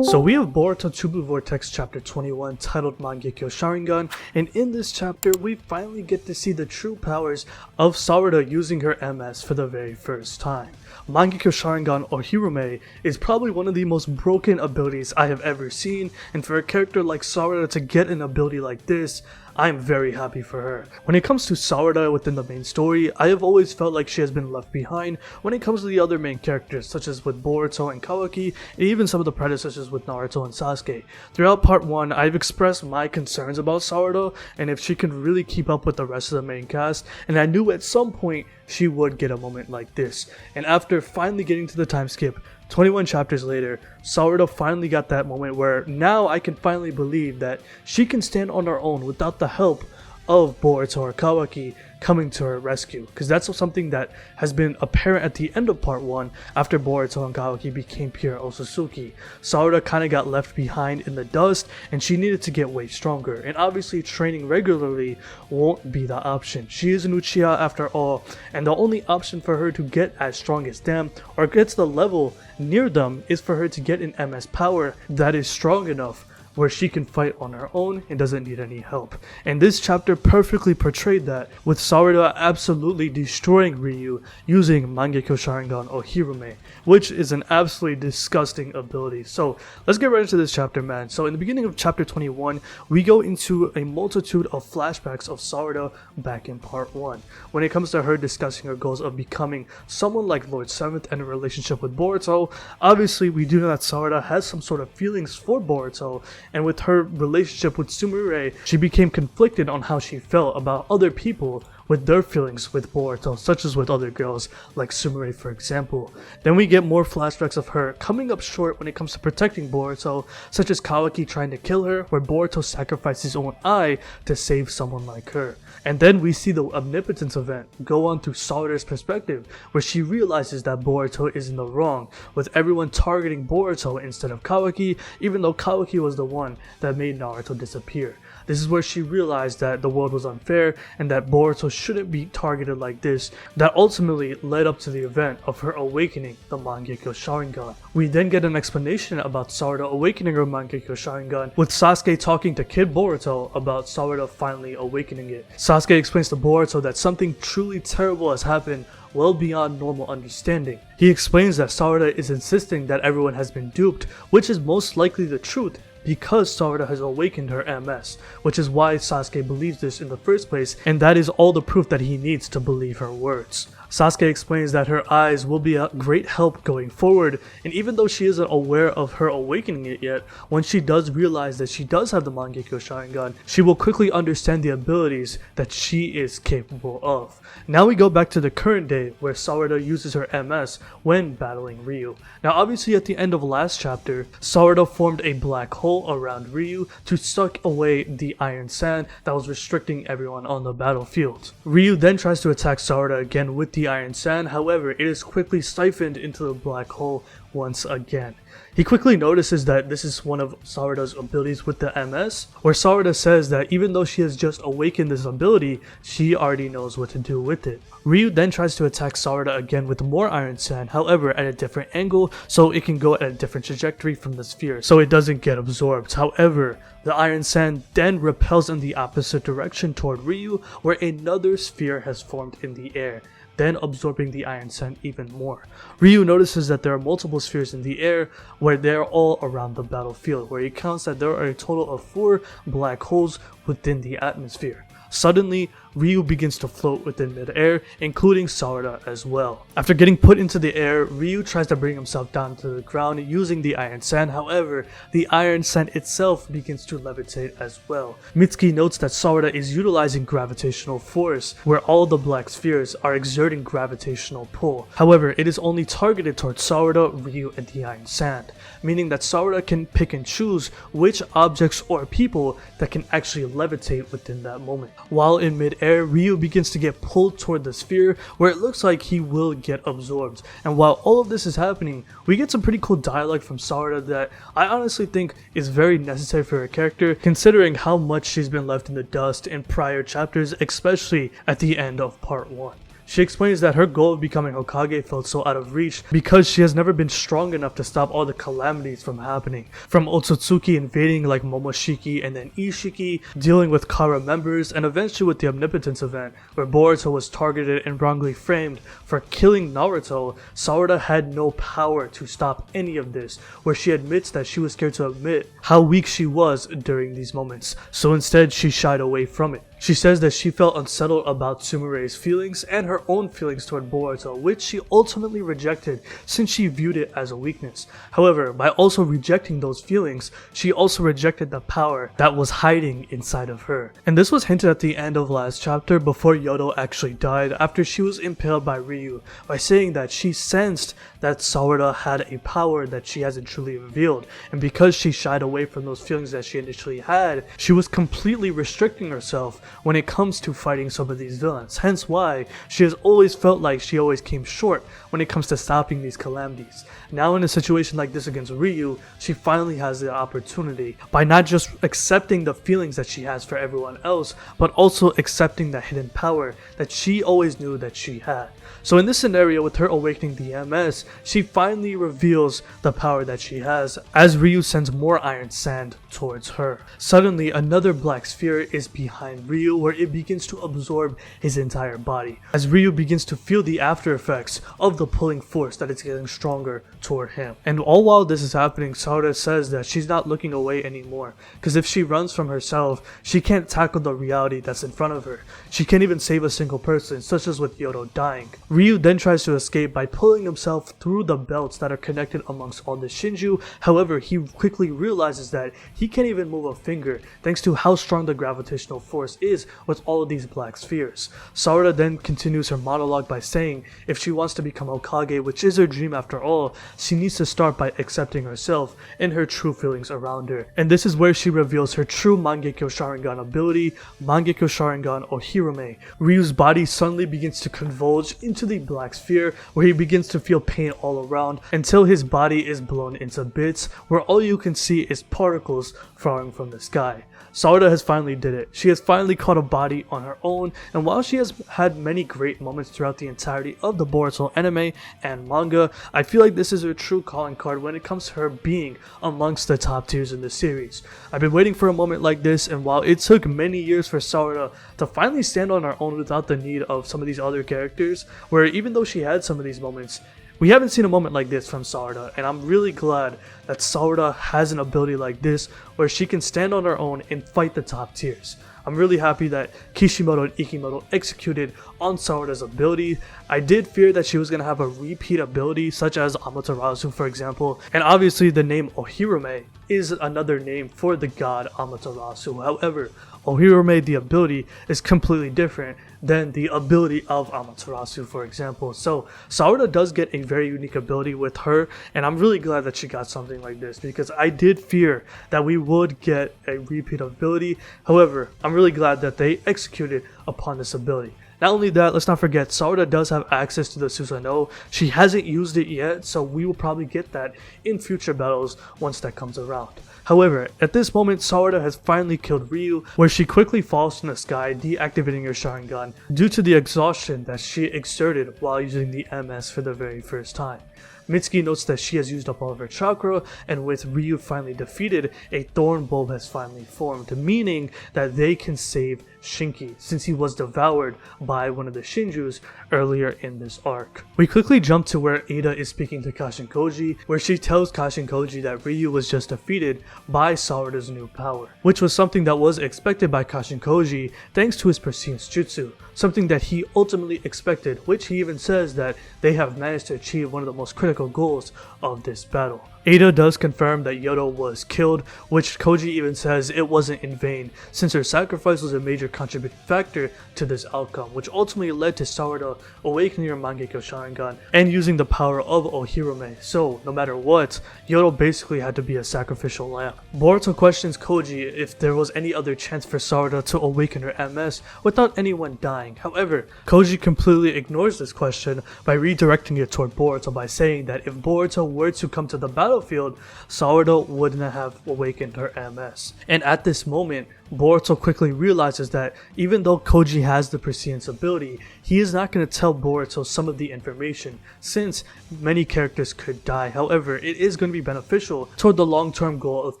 So we have Boruto 2 Blue Vortex chapter 21 titled Mangekyou Sharingan, and in this chapter we finally get to see the true powers of Sarada using her MS for the very first time. Mangekyou Sharingan ohirume is probably one of the most broken abilities I have ever seen, and for a character like Sarada to get an ability like this, I am very happy for her. When it comes to Sarada within the main story, I have always felt like she has been left behind when it comes to the other main characters, such as with Boruto and Kawaki, and even some of the predecessors with Naruto and Sasuke. Throughout part 1, I've expressed my concerns about Sarada, and if she can really keep up with the rest of the main cast, and I knew at some point she would get a moment like this. And after finally getting to the time skip, 21 chapters later, Sarada finally got that moment where now I can finally believe that she can stand on her own without the help of Boruto or Kawaki coming to her rescue, because that's something that has been apparent at the end of part 1 after Boruto and Kawaki became pure Otsutsuki. Sarada kind of got left behind in the dust and she needed to get way stronger, and obviously training regularly won't be the option. She is an Uchiha after all, and the only option for her to get as strong as them or get to the level near them is for her to get an MS power that is strong enough where she can fight on her own and doesn't need any help. And this chapter perfectly portrayed that, with Sarada absolutely destroying Ryu using Mangekyou Sharingan ohirume, which is an absolutely disgusting ability. So let's get right into this chapter, man. So in the beginning of chapter 21, we go into a multitude of flashbacks of Sarada back in part 1. When it comes to her discussing her goals of becoming someone like Lord 7th and a relationship with Boruto, obviously we do know that Sarada has some sort of feelings for Boruto, and with her relationship with Sumire, she became conflicted on how she felt about other people with their feelings with Boruto, such as with other girls like Sumire, for example. Then we get more flashbacks of her coming up short when it comes to protecting Boruto, such as Kawaki trying to kill her, where Boruto sacrificed his own eye to save someone like her. And then we see the omnipotence event go on to Sarada's perspective, where she realizes that Boruto is in the wrong, with everyone targeting Boruto instead of Kawaki, even though Kawaki was the one that made Naruto disappear. This is where she realized that the world was unfair and that Boruto shouldn't be targeted like this. That ultimately led up to the event of her awakening the Mangekyou Sharingan. We then get an explanation about Sarada awakening her Mangekyou Sharingan, with Sasuke talking to Kid Boruto about Sarada finally awakening it. Sasuke explains to Boruto that something truly terrible has happened well beyond normal understanding. He explains that Sarada is insisting that everyone has been duped, which is most likely the truth, because Sarada has awakened her MS, which is why Sasuke believes this in the first place, and that is all the proof that he needs to believe her words. Sasuke explains that her eyes will be a great help going forward, and even though she isn't aware of her awakening it yet, when she does realize that she does have the Mangekyou Sharingan, she will quickly understand the abilities that she is capable of. Now we go back to the current day, where Sarada uses her MS when battling Ryu. Now obviously at the end of last chapter, Sarada formed a black hole around Ryu to suck away the iron sand that was restricting everyone on the battlefield. Ryu then tries to attack Sarada again with the iron sand, however it is quickly siphoned into the black hole once again. He quickly notices that this is one of Sarada's abilities with the MS, where Sarada says that even though she has just awakened this ability, she already knows what to do with it. Ryu then tries to attack Sarada again with more iron sand, however at a different angle, so it can go at a different trajectory from the sphere, so it doesn't get absorbed. However, the iron sand then repels in the opposite direction toward Ryu, where another sphere has formed in the air, then absorbing the iron sand even more. Ryu notices that there are multiple spheres in the air, where they're all around the battlefield, where he counts that there are a total of 4 black holes within the atmosphere. Suddenly, Ryu begins to float within mid-air, including Sarada as well. After getting put into the air, Ryu tries to bring himself down to the ground using the iron sand, however, the iron sand itself begins to levitate as well. Mitsuki notes that Sarada is utilizing gravitational force, where all the black spheres are exerting gravitational pull. However, it is only targeted towards Sarada, Ryu, and the iron sand, meaning that Sarada can pick and choose which objects or people that can actually levitate within that moment. While in mid-air, Ryu begins to get pulled toward the sphere, where it looks like he will get absorbed. And while all of this is happening, we get some pretty cool dialogue from Sarada that I honestly think is very necessary for her character, considering how much she's been left in the dust in prior chapters, especially at the end of part 1. She explains that her goal of becoming Hokage felt so out of reach because she has never been strong enough to stop all the calamities from happening. From Otsutsuki invading like Momoshiki and then Ishiki, dealing with Kara members, and eventually with the Omnipotence event where Boruto was targeted and wrongly framed for killing Naruto. Sarada had no power to stop any of this, where she admits that she was scared to admit how weak she was during these moments, so instead she shied away from it. She says that she felt unsettled about Tsurume's feelings and her own feelings toward Boruto, which she ultimately rejected since she viewed it as a weakness. However, by also rejecting those feelings, she also rejected the power that was hiding inside of her. And this was hinted at the end of last chapter before Yodo actually died after she was impaled by Ryu, by saying that she sensed that Sarada had a power that she hasn't truly revealed, and because she shied away from those feelings that she initially had, she was completely restricting herself when it comes to fighting some of these villains, hence why she has always felt like she always came short when it comes to stopping these calamities. Now in a situation like this against Ryu, she finally has the opportunity by not just accepting the feelings that she has for everyone else, but also accepting the hidden power that she always knew that she had. So in this scenario, with her awakening the MS, she finally reveals the power that she has as Ryu sends more iron sand towards her. Suddenly, another black sphere is behind Ryu, where it begins to absorb his entire body, as Ryu begins to feel the after effects of the pulling force that is getting stronger toward him. And all while this is happening, Sarada says that she's not looking away anymore, because if she runs from herself, she can't tackle the reality that's in front of her. She can't even save a single person, such as with Yodo dying. Ryu then tries to escape by pulling himself through the belts that are connected amongst all the Shinju. However, he quickly realizes that he can't even move a finger thanks to how strong the gravitational force is with all of these black spheres. Sarada then continues her monologue by saying if she wants to become Hokage, which is her dream after all, she needs to start by accepting herself and her true feelings around her. And this is where she reveals her true Mangekyou Sharingan ability, Mangekyou Sharingan ohirume. Ryu's body suddenly begins to convulge into the black sphere, where he begins to feel pain all around until his body is blown into bits, where all you can see is particles falling from the sky. Sarada has finally did it. She has finally caught a body on her own, and while she has had many great moments throughout the entirety of the Boruto anime and manga, I feel like this is her true calling card when it comes to her being amongst the top tiers in the series. I've been waiting for a moment like this, and while it took many years for Sarada to finally stand on her own without the need of some of these other characters, where even though she had some of these moments, we haven't seen a moment like this from Sarada, and I'm really glad that Sarada has an ability like this where she can stand on her own and fight the top tiers. I'm really happy that Kishimoto and Ikimoto executed on Sarada's ability. I did fear that she was going to have a repeat ability such as Amaterasu, for example, and obviously the name Ohirume is another name for the god Amaterasu. However, Ohirume, the ability, is completely different than the ability of Amaterasu, for example. So Sarada does get a very unique ability with her, and I'm really glad that she got something like this, because I did fear that we would get a repeat ability. However, I'm really glad that they executed upon this ability. Not only that, let's not forget, Sarada does have access to the Susanoo. She hasn't used it yet, so we will probably get that in future battles once that comes around. However, at this moment, Sarada has finally killed Ryu, where she quickly falls from the sky, deactivating her Sharingan due to the exhaustion that she exerted while using the MS for the very first time. Mitsuki notes that she has used up all of her chakra, and with Ryu finally defeated, a thorn bulb has finally formed, meaning that they can save Shinki, since he was devoured by one of the Shinjus earlier in this arc. We quickly jump to where Ada is speaking to Kashin Koji, where she tells Kashin Koji that Ryu was just defeated by Sarada's new power, which was something that was expected by Kashin Koji thanks to his prescience jutsu, something that he ultimately expected, which he even says that they have managed to achieve one of the most critical goals of this battle. Ada does confirm that Yodo was killed, which Koji even says it wasn't in vain, since her sacrifice was a major contributing factor to this outcome, which ultimately led to Sarada awakening her Mangekyou Sharingan and using the power of Ohirume. So, no matter what, Yodo basically had to be a sacrificial lamb. Boruto questions Koji if there was any other chance for Sarada to awaken her MS without anyone dying. However, Koji completely ignores this question by redirecting it toward Boruto by saying that if Boruto were to come to the battle battlefield, Sarada wouldn't have awakened her MS. And at this moment, Boruto quickly realizes that even though Koji has the prescience ability, he is not going to tell Boruto some of the information, since many characters could die. However, it is going to be beneficial toward the long-term goal of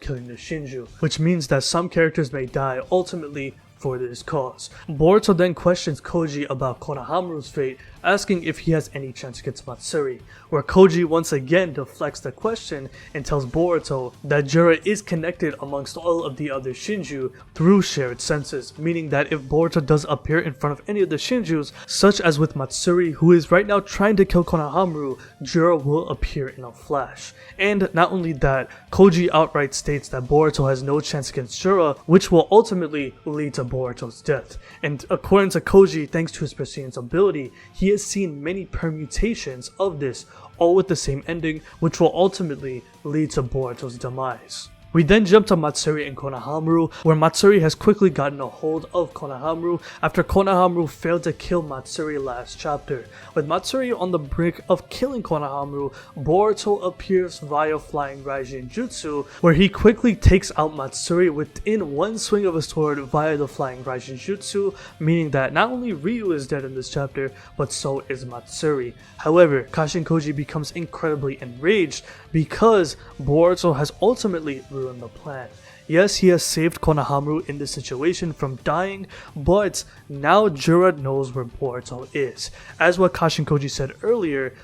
killing the Shinju, which means that some characters may die ultimately for this cause. Boruto then questions Koji about Konohamaru's fate, asking if he has any chance against Matsuri, where Koji once again deflects the question and tells Boruto that Jura is connected amongst all of the other Shinju through shared senses, meaning that if Boruto does appear in front of any of the Shinjus, such as with Matsuri, who is right now trying to kill Konohamaru, Jura will appear in a flash. And not only that, Koji outright states that Boruto has no chance against Jura, which will ultimately lead to Boruto's death. And according to Koji, thanks to his prescience ability, he has seen many permutations of this, all with the same ending, which will ultimately lead to Boruto's demise. We then jump to Matsuri and Konohamaru, where Matsuri has quickly gotten a hold of Konohamaru after Konohamaru failed to kill Matsuri last chapter. With Matsuri on the brink of killing Konohamaru, Boruto appears via Flying Raijin Jutsu, where he quickly takes out Matsuri within one swing of a sword via the Flying Raijin Jutsu, meaning that not only Ryu is dead in this chapter, but so is Matsuri. However, Kashin Koji becomes incredibly enraged because Boruto has ultimately ruined the plan. Yes, he has saved Konohamaru in this situation from dying, but now Jura knows where Boruto is. As what Kashin Koji said earlier,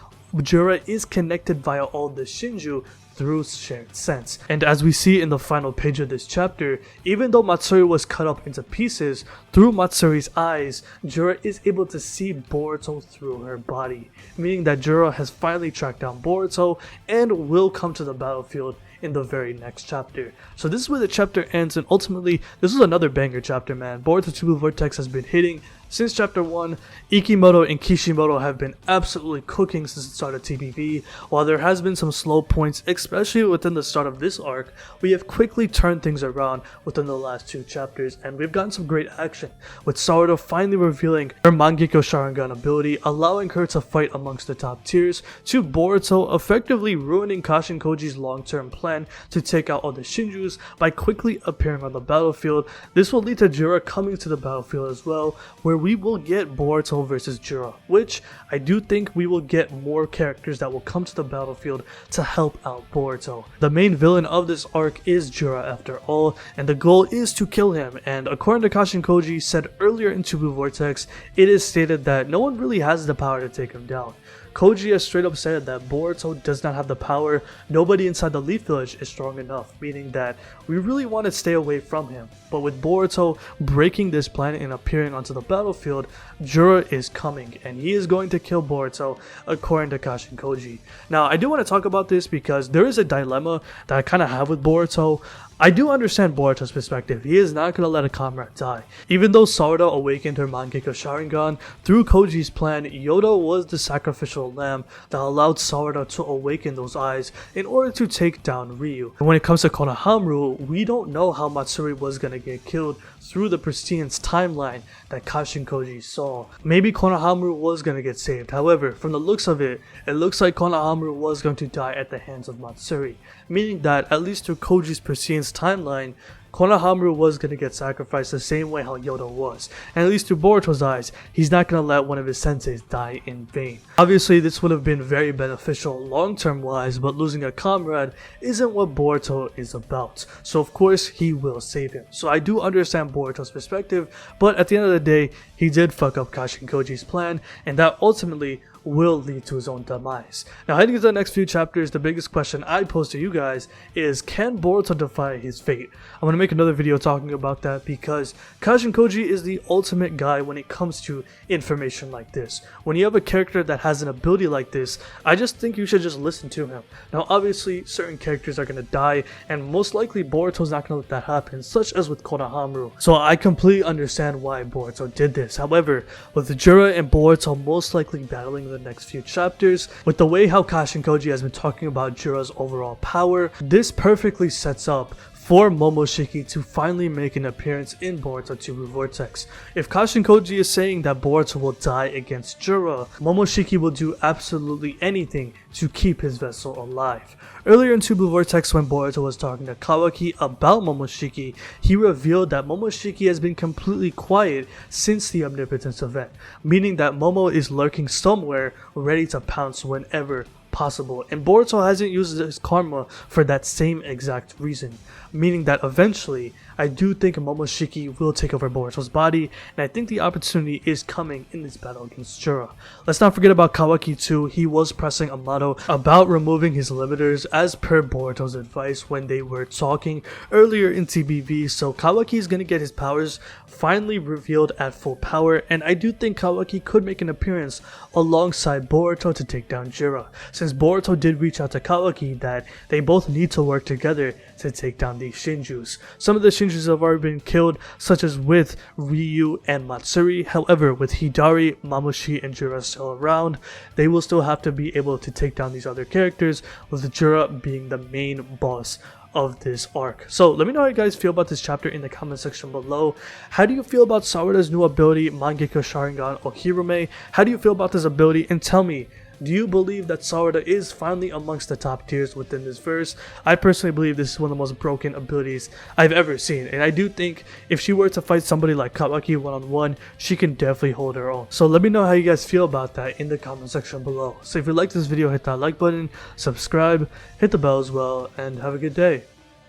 Jura is connected via all the Shinju through shared sense. And as we see in the final page of this chapter, even though Matsuri was cut up into pieces, through Matsuri's eyes, Jura is able to see Boruto through her body, meaning that Jura has finally tracked down Boruto and will come to the battlefield in the very next chapter. So this is where the chapter ends, and ultimately this is another banger chapter, man. Boruto 2 Vortex has been hitting since chapter 1. Ikimoto and Kishimoto have been absolutely cooking since the start of TPV. While there has been some slow points, especially within the start of this arc, we have quickly turned things around within the last 2 chapters, and we've gotten some great action, with Sarada finally revealing her Mangekyou Sharingan ability, allowing her to fight amongst the top tiers, to Boruto effectively ruining Kashin Koji's long-term plan to take out all the Shinjus by quickly appearing on the battlefield. This will lead to Jura coming to the battlefield as well, where we will get Boruto versus Jura, which I do think we will get more characters that will come to the battlefield to help out Boruto. The main villain of this arc is Jura after all, and the goal is to kill him, and according to Kashin Koji said earlier in Tubu Vortex, it is stated that no one really has the power to take him down. Koji has straight up said that Boruto does not have the power, nobody inside the Leaf Village is strong enough, meaning that we really want to stay away from him. But with Boruto breaking this plan and appearing onto the battlefield, Jura is coming, and he is going to kill Boruto according to Kashin Koji. Now, I do want to talk about this because there is a dilemma that I kind of have with Boruto. I do understand Boruto's perspective. He is not going to let a comrade die. Even though Sarada awakened her Mangekyou Sharingan, through Koji's plan, Yoda was the sacrificial lamb that allowed Sarada to awaken those eyes in order to take down Ryu. And when it comes to Konohamaru, we don't know how Matsuri was going to get killed through the prestine's timeline that Kashin Koji saw. Maybe Konohamaru was going to get saved. However, from the looks of it, it looks like Konohamaru was going to die at the hands of Matsuri, meaning that at least through Koji's prestine's timeline, Konohamaru was going to get sacrificed the same way how Yoda was. And at least through Boruto's eyes, he's not going to let one of his senseis die in vain. Obviously, this would have been very beneficial long-term wise, but losing a comrade isn't what Boruto is about. So of course, he will save him. So I do understand Boruto's perspective, but at the end of the day, he did fuck up Kashin Koji's plan, and that ultimately will lead to his own demise. Now, heading into the next few chapters, the biggest question I pose to you guys is, can Boruto defy his fate? I'm going to make another video talking about that because Kashin Koji is the ultimate guy when it comes to information like this. When you have a character that has an ability like this, I just think you should just listen to him. Now, obviously, certain characters are going to die, and most likely Boruto's not going to let that happen, such as with Konohamaru. So I completely understand why Boruto did this. However, with Jura and Boruto most likely battling the next few chapters, with the way how Kashin Koji has been talking about Jura's overall power, this perfectly sets up for Momoshiki to finally make an appearance in Boruto 2 Vortex. If Kashin Koji is saying that Boruto will die against Jura, Momoshiki will do absolutely anything to keep his vessel alive. Earlier in Tubu Vortex, when Boruto was talking to Kawaki about Momoshiki, he revealed that Momoshiki has been completely quiet since the Omnipotence event, meaning that Momo is lurking somewhere ready to pounce whenever possible, and Boruto hasn't used his karma for that same exact reason, meaning that eventually I do think Momoshiki will take over Boruto's body, and I think the opportunity is coming in this battle against Jura. Let's not forget about Kawaki too. He was pressing Amato about removing his limiters as per Boruto's advice when they were talking earlier in TBV, so Kawaki is going to get his powers finally revealed at full power, and I do think Kawaki could make an appearance alongside Boruto to take down Jura, since Boruto did reach out to Kawaki that they both need to work together to take down these Shinjus. Some of the Shinjus have already been killed, such as with Ryu and Matsuri. However, with Hidari, Mamushi, and Jura still around, they will still have to be able to take down these other characters, with Jura being the main boss of this arc. So let me know how you guys feel about this chapter in the comment section below. How do you feel about Sarada's new ability, Mangekyou Sharingan ohirume? How do you feel about this ability? And tell me, do you believe that Sarada is finally amongst the top tiers within this verse? I personally believe this is one of the most broken abilities I've ever seen, and I do think if she were to fight somebody like Kawaki one-on-one, she can definitely hold her own. So let me know how you guys feel about that in the comment section below. So if you like this video, hit that like button, subscribe, hit the bell as well, and have a good day.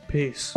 Peace.